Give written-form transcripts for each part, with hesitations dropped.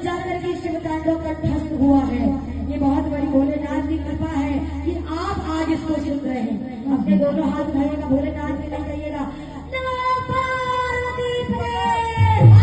जाकर के शिव तांडव कंठस्थ हुआ है। ये बहुत बड़ी भोलेनाथ की कृपा है कि आप आज इसको सुन रहे हैं। अपने दोनों हाथ उठाइएगा, भोलेनाथ के लिए कहिएगा नमः पार्वती प्रेम।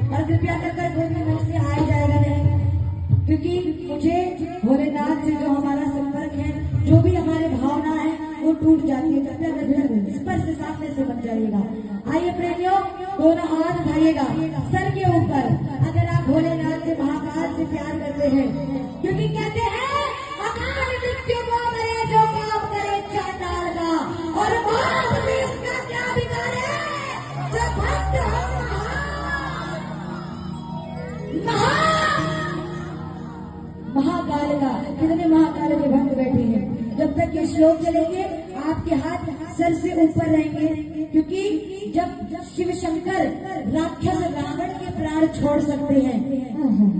और कृपया कर कोई भी मुझ से आ ही जाएगा नहीं, क्योंकि मुझे भोलेनाथ से जो हमारा संपर्क है, जो भी हमारे भावना है वो टूट जाती है। कृपया कर स्पर्श सामने से बन जाइएगा। आइए प्रेमियों, दोनों हाथ उठाइएगा सर के ऊपर अगर आप भोलेनाथ से महाकाल से प्यार करते हैं, क्योंकि कहते हैं अकाल मृत्यु को मरे जो काम करे चांडाल का, और बाप भी उसका क्या बिगाड़े जो भक्त हो महाकाल का। कितने महाकाल के भक्त बैठे हैं। जब तक ये श्लोक चलेंगे आपके हाथ सर से ऊपर रहेंगे, क्योंकि जब शिव शंकर राक्षस रावण के प्राण छोड़ सकते हैं,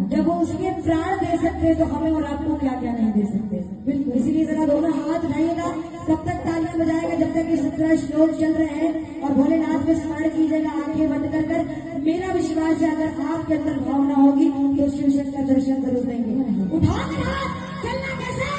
जब वो उसके प्राण दे सकते हैं, तो हमें और आपको क्या क्या नहीं दे सकते। बिल्कुल, इसीलिए जरा दोनों हाथ उठाइएगा, तब तक तालियां बजाएगा जब तक ये 17 श्लोक चल रहे हैं, और भोलेनाथ में स्मरण कीजिएगा आंखें बंद कर। मेरा विश्वास है अगर आपके अंदर भावना होगी तो शिव शंकर दर्शन जरूर देंगे। उठा चलना कैसे।